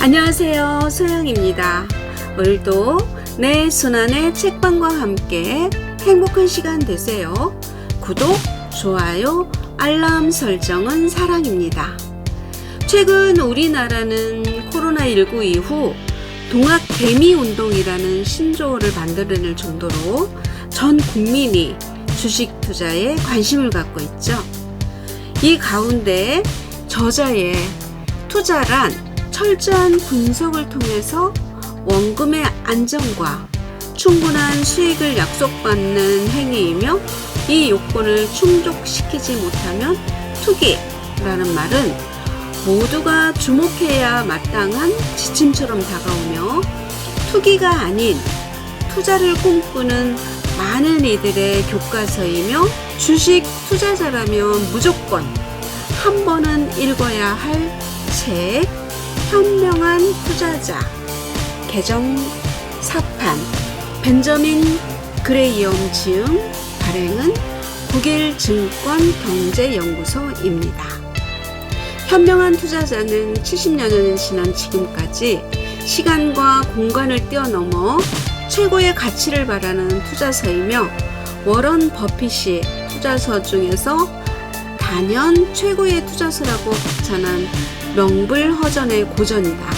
안녕하세요, 소영입니다. 오늘도 내 손안의 책방과 함께 행복한 시간 되세요. 구독, 좋아요, 알람 설정은 사랑입니다. 최근 우리나라는 코로나19 이후 동학 개미 운동이라는 신조어를 만들어낼 정도로 전 국민이 주식 투자에 관심을 갖고 있죠. 이 가운데 저자의 투자란 철저한 분석을 통해서 원금의 안정과 충분한 수익을 약속받는 행위이며, 이 요건을 충족시키지 못하면 투기라는 말은 모두가 주목해야 마땅한 지침처럼 다가오며, 투기가 아닌 투자를 꿈꾸는 많은 이들의 교과서이며, 주식 투자자라면 무조건 한 번은 읽어야 할 책, 현명한 투자자, 개정 사판, 벤저민 그레이엄 지음, 발행은 국일증권경제연구소입니다. 현명한 투자자는 70년을 지난 지금까지 시간과 공간을 뛰어넘어 최고의 가치를 바라는 투자서이며, 워런 버핏이 투자서 중에서 단연 최고의 투자서라고 극찬한 명불허전의 고전이다.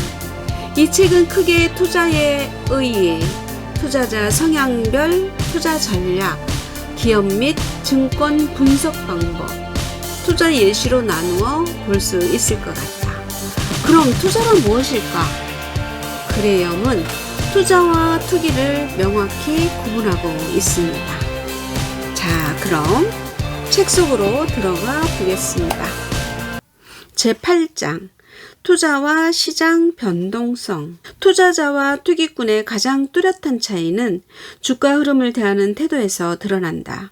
이 책은 크게 투자의 의의, 투자자 성향별 투자 전략, 기업 및 증권 분석 방법, 투자 예시로 나누어 볼 수 있을 것 같다. 그럼 투자란 무엇일까? 그레이엄은 투자와 투기를 명확히 구분하고 있습니다. 자, 그럼 책 속으로 들어가 보겠습니다. 제8장, 투자와 시장 변동성. 투자자와 투기꾼의 가장 뚜렷한 차이는 주가 흐름을 대하는 태도에서 드러난다.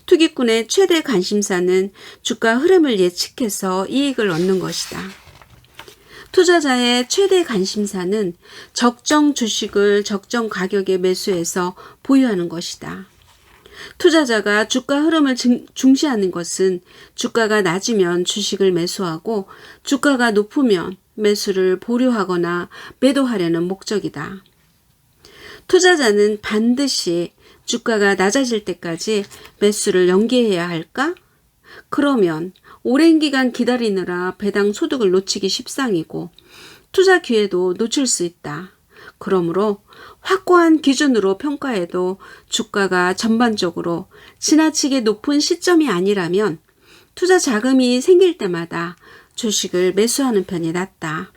투기꾼의 최대 관심사는 주가 흐름을 예측해서 이익을 얻는 것이다. 투자자의 최대 관심사는 적정 주식을 적정 가격에 매수해서 보유하는 것이다. 투자자가 주가 흐름을 중시하는 것은 주가가 낮으면 주식을 매수하고 주가가 높으면 매수를 보류하거나 매도하려는 목적이다. 투자자는 반드시 주가가 낮아질 때까지 매수를 연기해야 할까? 그러면 오랜 기간 기다리느라 배당 소득을 놓치기 십상이고 투자 기회도 놓칠 수 있다. 그러므로 확고한 기준으로 평가해도 주가가 전반적으로 지나치게 높은 시점이 아니라면 투자 자금이 생길 때마다 주식을 매수하는 편이 낫다.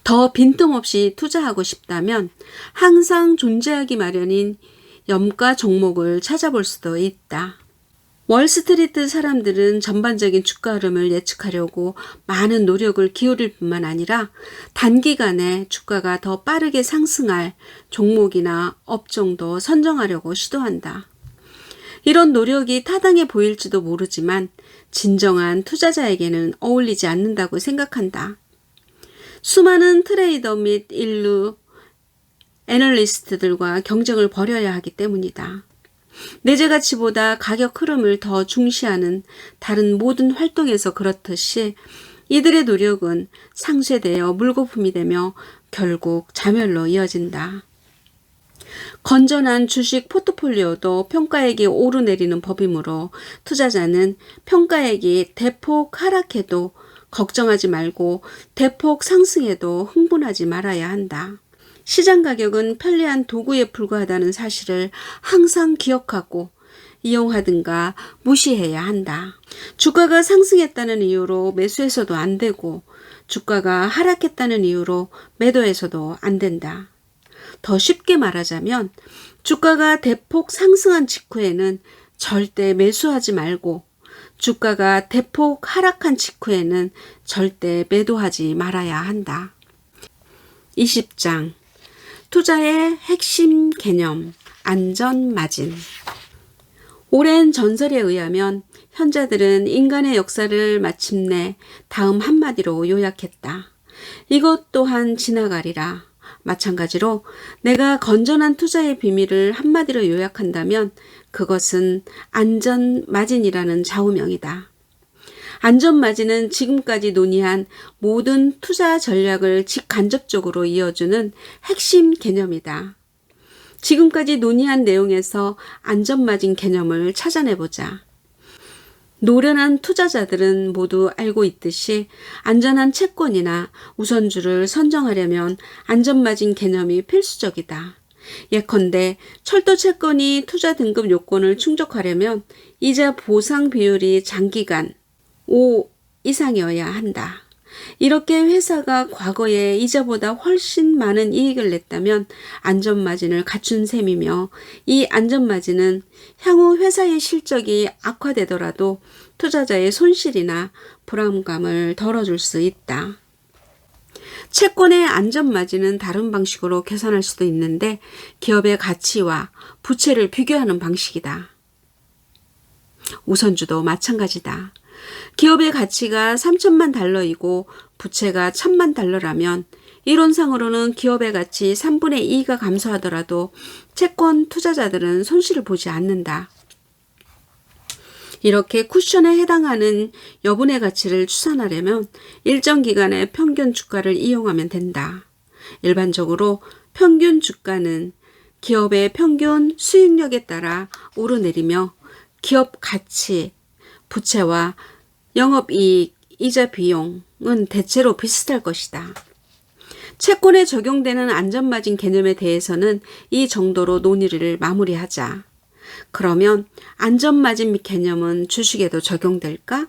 더 빈틈없이 투자하고 싶다면 항상 존재하기 마련인 염가 종목을 찾아볼 수도 있다. 월스트리트 사람들은 전반적인 주가 흐름을 예측하려고 많은 노력을 기울일 뿐만 아니라 단기간에 주가가 더 빠르게 상승할 종목이나 업종도 선정하려고 시도한다. 이런 노력이 타당해 보일지도 모르지만 진정한 투자자에게는 어울리지 않는다고 생각한다. 수많은 트레이더 및 인류 애널리스트들과 경쟁을 벌여야 하기 때문이다. 내재 가치보다 가격 흐름을 더 중시하는 다른 모든 활동에서 그렇듯이 이들의 노력은 상쇄되어 물거품이 되며 결국 자멸로 이어진다. 건전한 주식 포트폴리오도 평가액이 오르내리는 법이므로 투자자는 평가액이 대폭 하락해도 걱정하지 말고 대폭 상승해도 흥분하지 말아야 한다. 시장 가격은 편리한 도구에 불과하다는 사실을 항상 기억하고 이용하든가 무시해야 한다. 주가가 상승했다는 이유로 매수해서도 안 되고 주가가 하락했다는 이유로 매도해서도 안 된다. 더 쉽게 말하자면 주가가 대폭 상승한 직후에는 절대 매수하지 말고 주가가 대폭 하락한 직후에는 절대 매도하지 말아야 한다. 20장, 투자의 핵심 개념, 안전마진. 오랜 전설에 의하면 현자들은 인간의 역사를 마침내 다음 한마디로 요약했다. 이것 또한 지나가리라. 마찬가지로 내가 건전한 투자의 비밀을 한마디로 요약한다면 그것은 안전마진이라는 좌우명이다. 안전마진은 지금까지 논의한 모든 투자 전략을 직간접적으로 이어주는 핵심 개념이다. 지금까지 논의한 내용에서 안전마진 개념을 찾아내보자. 노련한 투자자들은 모두 알고 있듯이 안전한 채권이나 우선주를 선정하려면 안전마진 개념이 필수적이다. 예컨대 철도 채권이 투자 등급 요건을 충족하려면 이자 보상 비율이 장기간 5 이상이어야 한다. 이렇게 회사가 과거에 이자보다 훨씬 많은 이익을 냈다면 안전마진을 갖춘 셈이며, 이 안전마진은 향후 회사의 실적이 악화되더라도 투자자의 손실이나 불안감을 덜어줄 수 있다. 채권의 안전마진은 다른 방식으로 계산할 수도 있는데 기업의 가치와 부채를 비교하는 방식이다. 우선주도 마찬가지다. 기업의 가치가 3천만 달러이고 부채가 1,000만 달러라면 이론상으로는 기업의 가치 3분의 2가 감소하더라도 채권 투자자들은 손실을 보지 않는다. 이렇게 쿠션에 해당하는 여분의 가치를 추산하려면 일정 기간의 평균 주가를 이용하면 된다. 일반적으로 평균 주가는 기업의 평균 수익력에 따라 오르내리며 기업 가치, 부채와 영업이익, 이자 비용은 대체로 비슷할 것이다. 채권에 적용되는 안전마진 개념에 대해서는 이 정도로 논의를 마무리하자. 그러면 안전마진 개념은 주식에도 적용될까?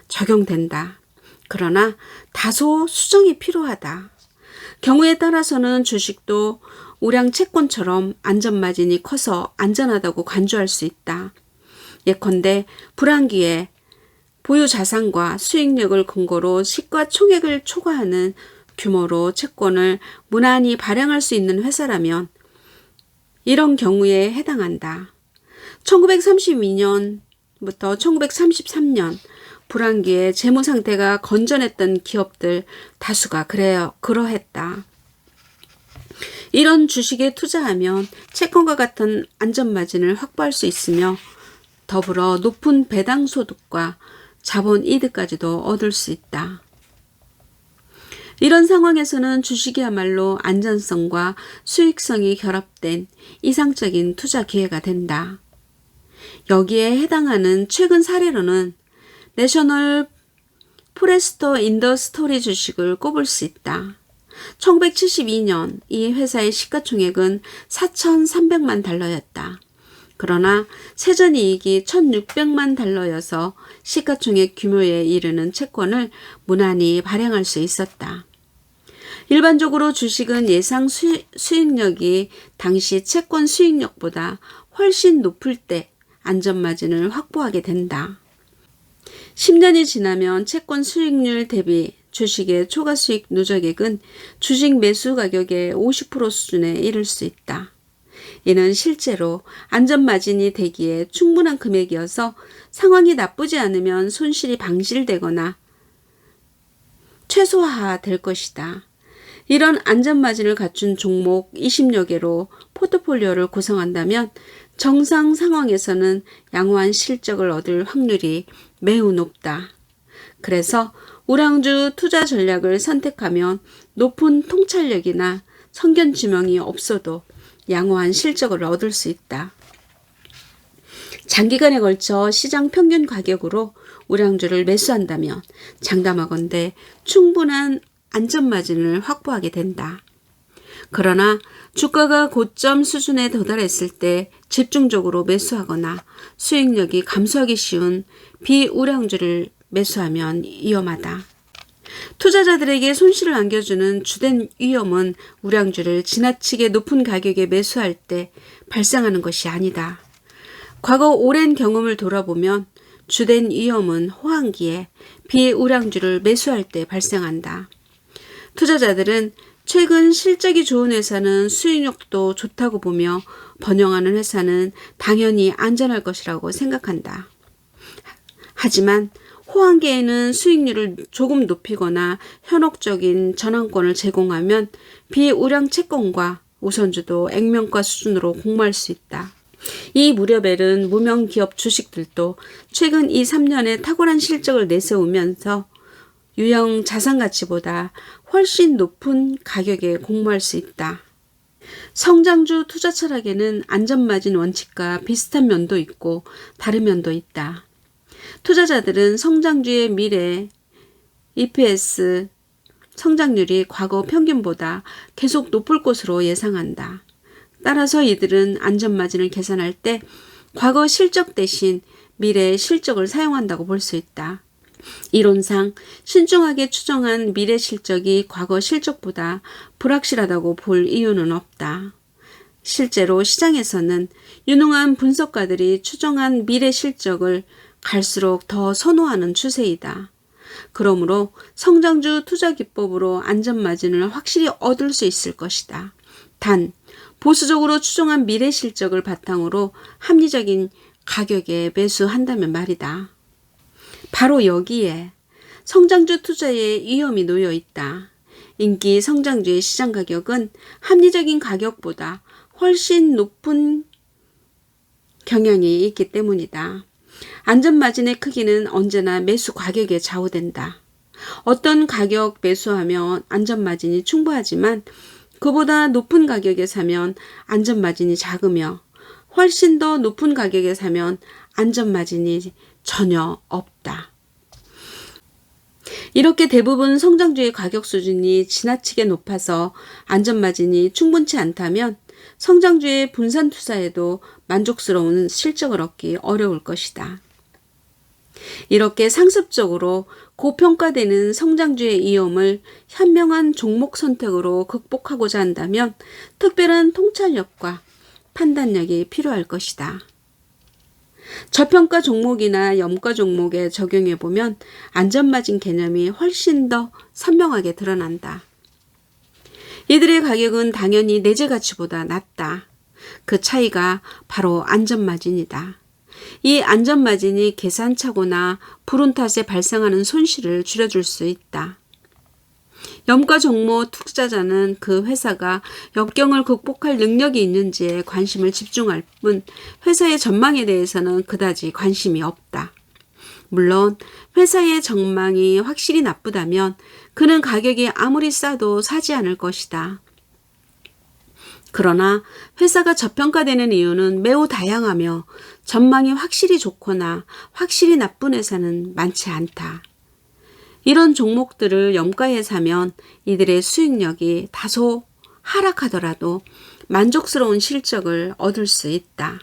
적용된다. 그러나 다소 수정이 필요하다. 경우에 따라서는 주식도 우량 채권처럼 안전마진이 커서 안전하다고 간주할 수 있다. 예컨대 불황기에 보유 자산과 수익력을 근거로 시가총액을 초과하는 규모로 채권을 무난히 발행할 수 있는 회사라면 이런 경우에 해당한다. 1932년부터 1933년 불황기에 재무 상태가 건전했던 기업들 다수가 그러했다. 이런 주식에 투자하면 채권과 같은 안전마진을 확보할 수 있으며 더불어 높은 배당 소득과 자본 이득까지도 얻을 수 있다. 이런 상황에서는 주식이야말로 안전성과 수익성이 결합된 이상적인 투자 기회가 된다. 여기에 해당하는 최근 사례로는 내셔널 포레스터 인더스토리 주식을 꼽을 수 있다. 1972년 이 회사의 시가총액은 4,300만 달러였다. 그러나 세전이익이 1,600만 달러여서 시가총액 규모에 이르는 채권을 무난히 발행할 수 있었다. 일반적으로 주식은 예상 수익력이 당시 채권 수익력보다 훨씬 높을 때 안전마진을 확보하게 된다. 10년이 지나면 채권 수익률 대비 주식의 초과수익 누적액은 주식 매수 가격의 50% 수준에 이를 수 있다. 이는 실제로 안전마진이 되기에 충분한 금액이어서 상황이 나쁘지 않으면 손실이 방지되거나 최소화될 것이다. 이런 안전마진을 갖춘 종목 20여 개로 포트폴리오를 구성한다면 정상 상황에서는 양호한 실적을 얻을 확률이 매우 높다. 그래서 우량주 투자 전략을 선택하면 높은 통찰력이나 성견 지명이 없어도 양호한 실적을 얻을 수 있다. 장기간에 걸쳐 시장 평균 가격으로 우량주를 매수한다면 장담하건대 충분한 안전마진을 확보하게 된다. 그러나 주가가 고점 수준에 도달했을 때 집중적으로 매수하거나 수익력이 감소하기 쉬운 비우량주를 매수하면 위험하다. 투자자들에게 손실을 안겨주는 주된 위험은 우량주를 지나치게 높은 가격에 매수할 때 발생하는 것이 아니다. 과거 오랜 경험을 돌아보면 주된 위험은 호황기에 비우량주를 매수할 때 발생한다. 투자자들은 최근 실적이 좋은 회사는 수익력도 좋다고 보며 번영하는 회사는 당연히 안전할 것이라고 생각한다. 하지만 호황기에는 수익률을 조금 높이거나 현혹적인 전환권을 제공하면 비우량 채권과 우선주도 액면가 수준으로 공모할 수 있다. 이 무렵에는 무명 기업 주식들도 최근 2, 3년에 탁월한 실적을 내세우면서 유형 자산 가치보다 훨씬 높은 가격에 공모할 수 있다. 성장주 투자 철학에는 안전마진 원칙과 비슷한 면도 있고 다른 면도 있다. 투자자들은 성장주의 미래 EPS 성장률이 과거 평균보다 계속 높을 것으로 예상한다. 따라서 이들은 안전마진을 계산할 때 과거 실적 대신 미래 실적을 사용한다고 볼 수 있다. 이론상 신중하게 추정한 미래 실적이 과거 실적보다 불확실하다고 볼 이유는 없다. 실제로 시장에서는 유능한 분석가들이 추정한 미래 실적을 갈수록 더 선호하는 추세이다. 그러므로 성장주 투자 기법으로 안전마진을 확실히 얻을 수 있을 것이다. 단, 보수적으로 추정한 미래 실적을 바탕으로 합리적인 가격에 매수한다면 말이다. 바로 여기에 성장주 투자의 위험이 놓여 있다. 인기 성장주의 시장 가격은 합리적인 가격보다 훨씬 높은 경향이 있기 때문이다. 안전마진의 크기는 언제나 매수 가격에 좌우된다. 어떤 가격 매수하면 안전마진이 충분하지만 그보다 높은 가격에 사면 안전마진이 작으며 훨씬 더 높은 가격에 사면 안전마진이 전혀 없다. 이렇게 대부분 성장주의 가격 수준이 지나치게 높아서 안전마진이 충분치 않다면 성장주의 분산 투자에도 만족스러운 실적을 얻기 어려울 것이다. 이렇게 상습적으로 고평가되는 성장주의 위험을 현명한 종목 선택으로 극복하고자 한다면 특별한 통찰력과 판단력이 필요할 것이다. 저평가 종목이나 염가 종목에 적용해보면 안전마진 개념이 훨씬 더 선명하게 드러난다. 이들의 가격은 당연히 내재 가치보다 낮다. 그 차이가 바로 안전마진이다. 이 안전마진이 계산착오나 불운 탓에 발생하는 손실을 줄여줄 수 있다. 염가 종목 투자자는 그 회사가 역경을 극복할 능력이 있는지에 관심을 집중할 뿐 회사의 전망에 대해서는 그다지 관심이 없다. 물론 회사의 전망이 확실히 나쁘다면 그는 가격이 아무리 싸도 사지 않을 것이다. 그러나 회사가 저평가되는 이유는 매우 다양하며 전망이 확실히 좋거나 확실히 나쁜 회사는 많지 않다. 이런 종목들을 염가에 사면 이들의 수익력이 다소 하락하더라도 만족스러운 실적을 얻을 수 있다.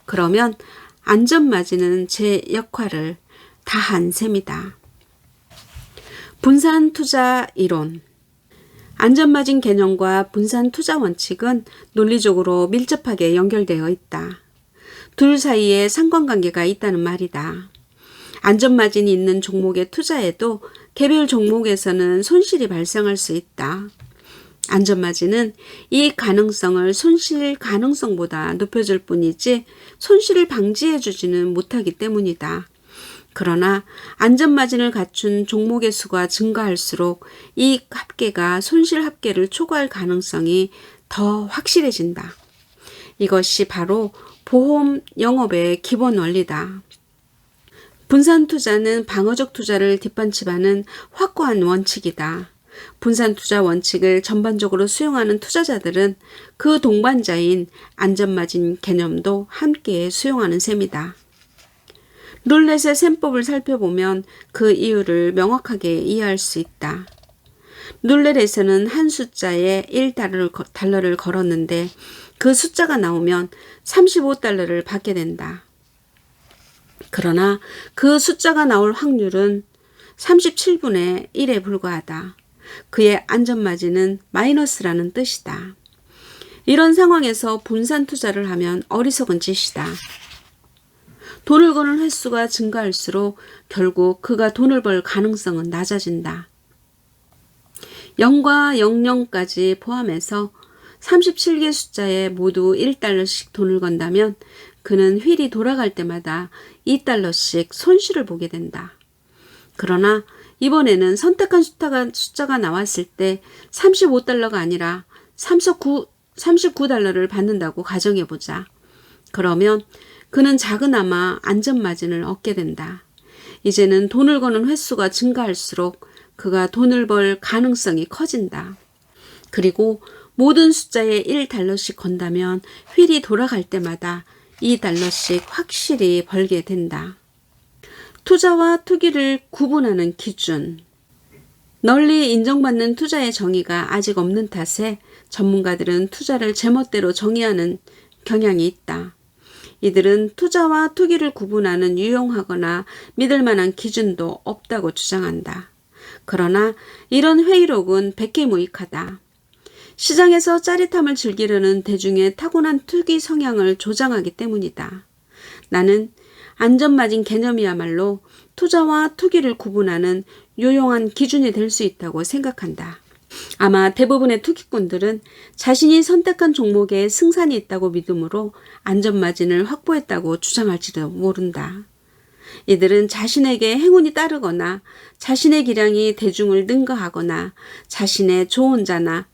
그러면 안전마진은 제 역할을 다한 셈이다. 분산 투자 이론. 안전마진 개념과 분산 투자 원칙은 논리적으로 밀접하게 연결되어 있다. 둘 사이에 상관관계가 있다는 말이다. 안전마진이 있는 종목에 투자해도 개별 종목에서는 손실이 발생할 수 있다. 안전마진은 이 가능성을 손실 가능성보다 높여줄 뿐이지 손실을 방지해주지는 못하기 때문이다. 그러나 안전마진을 갖춘 종목의 수가 증가할수록 이익 합계가 손실 합계를 초과할 가능성이 더 확실해진다. 이것이 바로 보험 영업의 기본 원리다. 분산 투자는 방어적 투자를 뒷받침하는 확고한 원칙이다. 분산 투자 원칙을 전반적으로 수용하는 투자자들은 그 동반자인 안전마진 개념도 함께 수용하는 셈이다. 룰렛의 셈법을 살펴보면 그 이유를 명확하게 이해할 수 있다. 룰렛에서는 한 숫자에 1달러를 걸었는데 그 숫자가 나오면 35달러를 받게 된다. 그러나 그 숫자가 나올 확률은 37분의 1에 불과하다. 그의 안전마진은 마이너스라는 뜻이다. 이런 상황에서 분산 투자를 하면 어리석은 짓이다. 돈을 거는 횟수가 증가할수록 결국 그가 돈을 벌 가능성은 낮아진다. 0과 00까지 포함해서 37개 숫자에 모두 1달러씩 돈을 건다면 그는 휠이 돌아갈 때마다 2달러씩 손실을 보게 된다. 그러나 이번에는 선택한 숫자가 나왔을 때 35달러가 아니라 39달러를 받는다고 가정해보자. 그러면 그는 작은아마 안전마진을 얻게 된다. 이제는 돈을 거는 횟수가 증가할수록 그가 돈을 벌 가능성이 커진다. 그리고 모든 숫자에 1달러씩 건다면 휠이 돌아갈 때마다 2달러씩 확실히 벌게 된다. 투자와 투기를 구분하는 기준. 널리 인정받는 투자의 정의가 아직 없는 탓에 전문가들은 투자를 제멋대로 정의하는 경향이 있다. 이들은 투자와 투기를 구분하는 유용하거나 믿을 만한 기준도 없다고 주장한다. 그러나 이런 회의록은 백개무익하다. 시장에서 짜릿함을 즐기려는 대중의 타고난 투기 성향을 조장하기 때문이다. 나는 안전마진 개념이야말로 투자와 투기를 구분하는 유용한 기준이 될 수 있다고 생각한다. 아마 대부분의 투기꾼들은 자신이 선택한 종목에 승산이 있다고 믿음으로 안전마진을 확보했다고 주장할지도 모른다. 이들은 자신에게 행운이 따르거나 자신의 기량이 대중을 능가하거나 자신의 조언자나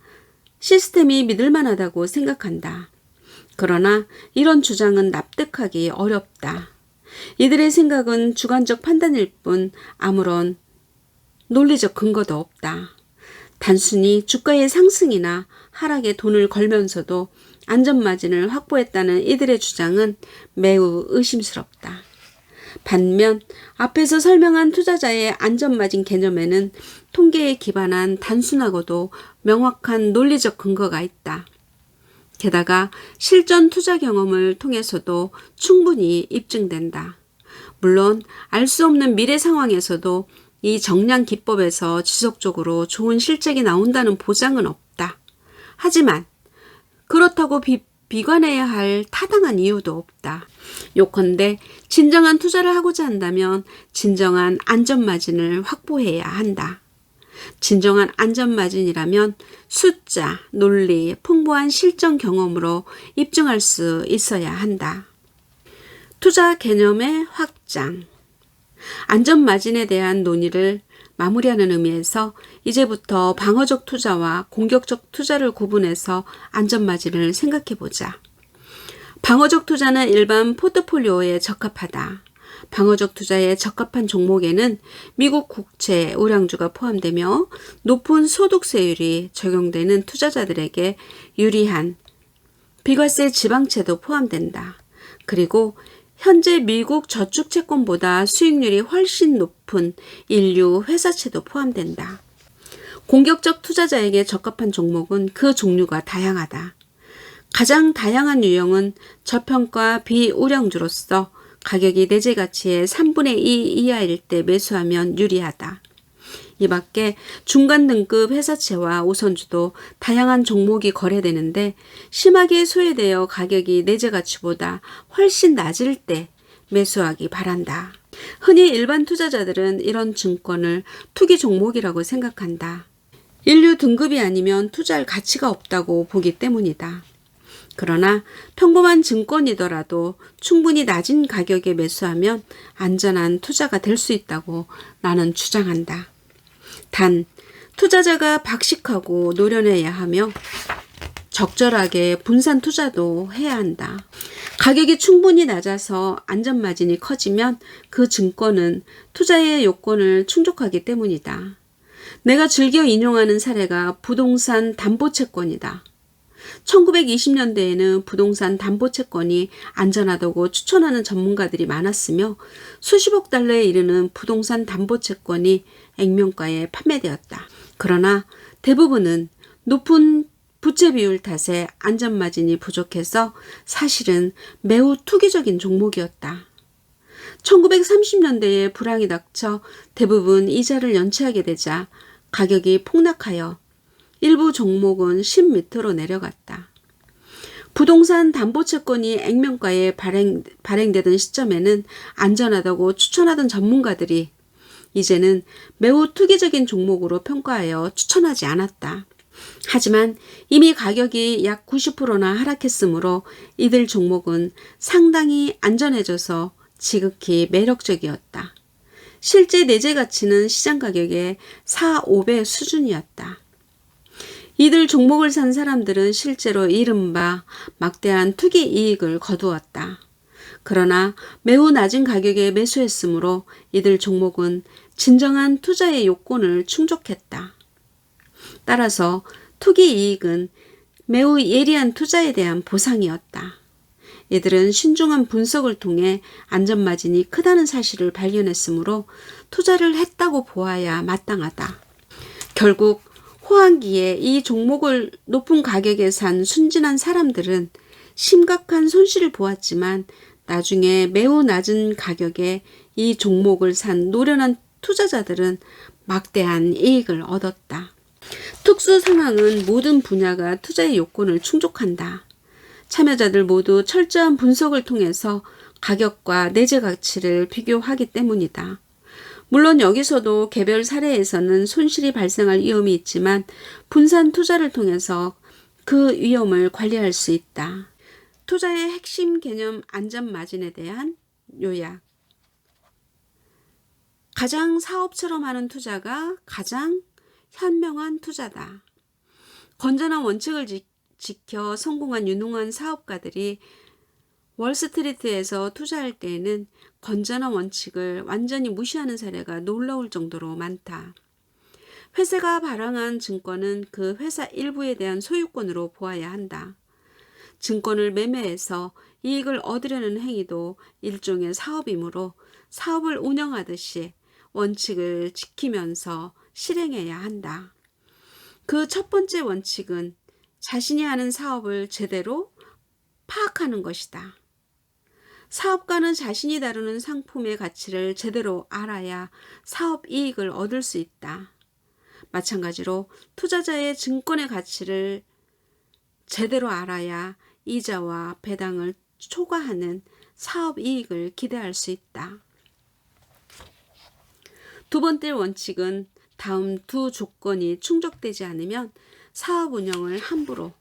시스템이 믿을만하다고 생각한다. 그러나 이런 주장은 납득하기 어렵다. 이들의 생각은 주관적 판단일 뿐 아무런 논리적 근거도 없다. 단순히 주가의 상승이나 하락에 돈을 걸면서도 안전마진을 확보했다는 이들의 주장은 매우 의심스럽다. 반면 앞에서 설명한 투자자의 안전마진 개념에는 통계에 기반한 단순하고도 명확한 논리적 근거가 있다. 게다가 실전 투자 경험을 통해서도 충분히 입증된다. 물론 알 수 없는 미래 상황에서도 이 정량 기법에서 지속적으로 좋은 실적이 나온다는 보장은 없다. 하지만 그렇다고 비관해야 할 타당한 이유도 없다. 요컨대 진정한 투자를 하고자 한다면 진정한 안전마진을 확보해야 한다. 진정한 안전마진이라면 숫자, 논리, 풍부한 실전 경험으로 입증할 수 있어야 한다. 투자 개념의 확장. 안전마진에 대한 논의를 마무리하는 의미에서 이제부터 방어적 투자와 공격적 투자를 구분해서 안전마진을 생각해보자. 방어적 투자는 일반 포트폴리오에 적합하다. 방어적 투자에 적합한 종목에는 미국 국채, 우량주가 포함되며 높은 소득세율이 적용되는 투자자들에게 유리한 비과세 지방채도 포함된다. 그리고 현재 미국 저축채권보다 수익률이 훨씬 높은 인류 회사채도 포함된다. 공격적 투자자에게 적합한 종목은 그 종류가 다양하다. 가장 다양한 유형은 저평가 비우량주로서 가격이 내재 가치의 3분의 2 이하일 때 매수하면 유리하다. 이 밖에 중간 등급 회사채와 우선주도 다양한 종목이 거래되는데 심하게 소외되어 가격이 내재 가치보다 훨씬 낮을 때 매수하기 바란다. 흔히 일반 투자자들은 이런 증권을 투기 종목이라고 생각한다. 인류 등급이 아니면 투자할 가치가 없다고 보기 때문이다. 그러나 평범한 증권이더라도 충분히 낮은 가격에 매수하면 안전한 투자가 될 수 있다고 나는 주장한다. 단, 투자자가 박식하고 노련해야 하며 적절하게 분산 투자도 해야 한다. 가격이 충분히 낮아서 안전마진이 커지면 그 증권은 투자의 요건을 충족하기 때문이다. 내가 즐겨 인용하는 사례가 부동산 담보채권이다. 1920년대에는 부동산 담보채권이 안전하다고 추천하는 전문가들이 많았으며 수십억 달러에 이르는 부동산 담보채권이 액면가에 판매되었다. 그러나 대부분은 높은 부채 비율 탓에 안전마진이 부족해서 사실은 매우 투기적인 종목이었다. 1930년대에 불황이 닥쳐 대부분 이자를 연체하게 되자 가격이 폭락하여 일부 종목은 10m로 내려갔다. 부동산 담보채권이 액면가에 발행되던 시점에는 안전하다고 추천하던 전문가들이 이제는 매우 투기적인 종목으로 평가하여 추천하지 않았다. 하지만 이미 가격이 약 90%나 하락했으므로 이들 종목은 상당히 안전해져서 지극히 매력적이었다. 실제 내재 가치는 시장 가격의 4, 5배 수준이었다. 이들 종목을 산 사람들은 실제로 이른바 막대한 투기 이익을 거두었다. 그러나 매우 낮은 가격에 매수했으므로 이들 종목은 진정한 투자의 요건을 충족했다. 따라서 투기 이익은 매우 예리한 투자에 대한 보상이었다. 이들은 신중한 분석을 통해 안전마진이 크다는 사실을 발견했으므로 투자를 했다고 보아야 마땅하다. 결국 호황기에 이 종목을 높은 가격에 산 순진한 사람들은 심각한 손실을 보았지만 나중에 매우 낮은 가격에 이 종목을 산 노련한 투자자들은 막대한 이익을 얻었다. 특수 상황은 모든 분야가 투자의 요건을 충족한다. 참여자들 모두 철저한 분석을 통해서 가격과 내재 가치를 비교하기 때문이다. 물론 여기서도 개별 사례에서는 손실이 발생할 위험이 있지만 분산 투자를 통해서 그 위험을 관리할 수 있다. 투자의 핵심 개념 안전마진에 대한 요약. 가장 사업처럼 하는 투자가 가장 현명한 투자다. 건전한 원칙을 지켜 성공한 유능한 사업가들이 월스트리트에서 투자할 때에는 건전한 원칙을 완전히 무시하는 사례가 놀라울 정도로 많다. 회사가 발행한 증권은 그 회사 일부에 대한 소유권으로 보아야 한다. 증권을 매매해서 이익을 얻으려는 행위도 일종의 사업이므로 사업을 운영하듯이 원칙을 지키면서 실행해야 한다. 그 첫 번째 원칙은 자신이 하는 사업을 제대로 파악하는 것이다. 사업가는 자신이 다루는 상품의 가치를 제대로 알아야 사업 이익을 얻을 수 있다. 마찬가지로 투자자의 증권의 가치를 제대로 알아야 이자와 배당을 초과하는 사업 이익을 기대할 수 있다. 두 번째 원칙은 다음 두 조건이 충족되지 않으면 사업 운영을 함부로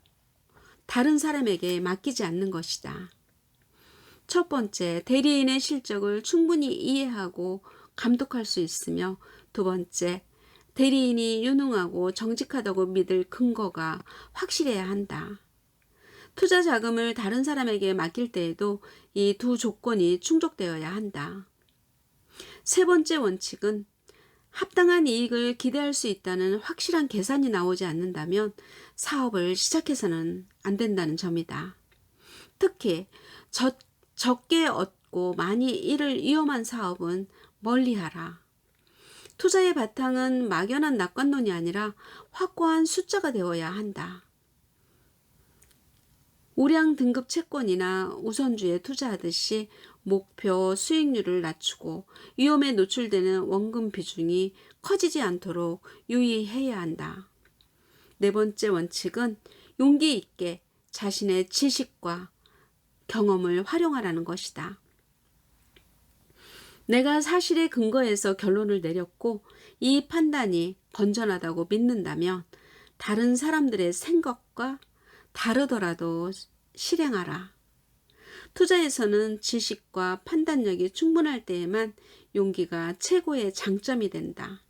다른 사람에게 맡기지 않는 것이다. 첫 번째, 대리인의 실적을 충분히 이해하고 감독할 수 있으며, 두 번째, 대리인이 유능하고 정직하다고 믿을 근거가 확실해야 한다. 투자 자금을 다른 사람에게 맡길 때에도 이 두 조건이 충족되어야 한다. 세 번째 원칙은 합당한 이익을 기대할 수 있다는 확실한 계산이 나오지 않는다면 사업을 시작해서는 안 된다는 점이다. 특히 적게 얻고 많이 잃을 위험한 사업은 멀리하라. 투자의 바탕은 막연한 낙관론이 아니라 확고한 숫자가 되어야 한다. 우량 등급 채권이나 우선주에 투자하듯이 목표 수익률을 낮추고 위험에 노출되는 원금 비중이 커지지 않도록 유의해야 한다. 네 번째 원칙은 용기 있게 자신의 지식과 경험을 활용하라는 것이다. 내가 사실에 근거해서 결론을 내렸고 이 판단이 건전하다고 믿는다면 다른 사람들의 생각과 다르더라도 실행하라. 투자에서는 지식과 판단력이 충분할 때에만 용기가 최고의 장점이 된다.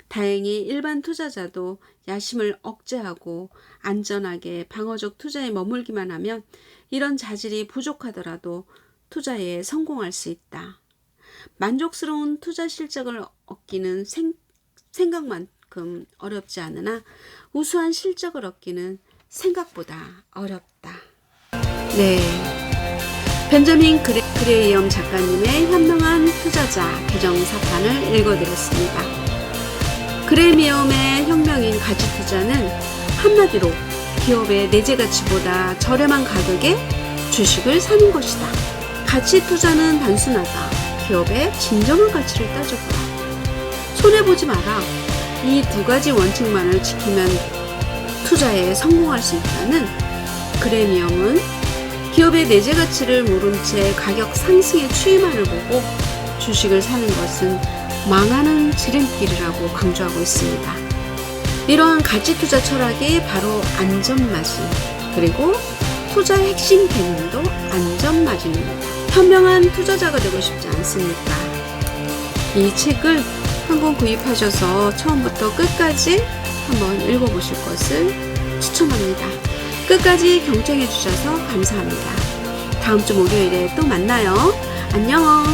다행히 일반 투자자도 야심을 억제하고 안전하게 방어적 투자에 머물기만 하면 이런 자질이 부족하더라도 투자에 성공할 수 있다. 만족스러운 투자 실적을 얻기는 생각만큼 어렵지 않으나 우수한 실적을 얻기는 생각보다 어렵다. 네, 벤저민 그레이엄 작가님의 현명한 투자자 개정사판을 읽어드렸습니다. 그레이엄의 혁명인 가치투자는 한마디로 기업의 내재가치보다 저렴한 가격에 주식을 사는 것이다. 가치투자는 단순하다. 기업의 진정한 가치를 따져보라. 손해보지 마라. 이 두 가지 원칙만을 지키면 투자에 성공할 수 있다는 그레이엄은 기업의 내재가치를 모른 채 가격 상승의 추이만을 보고 주식을 사는 것은 망하는 지름길이라고 강조하고 있습니다. 이러한 가치투자 철학이 바로 안전마진, 그리고 투자의 핵심 개념도 안전마진입니다. 현명한 투자자가 되고 싶지 않습니까? 이 책을 한 권 구입하셔서 처음부터 끝까지 한번 읽어보실 것을 추천합니다. 끝까지 경청해 주셔서 감사합니다. 다음 주 목요일에 또 만나요. 안녕.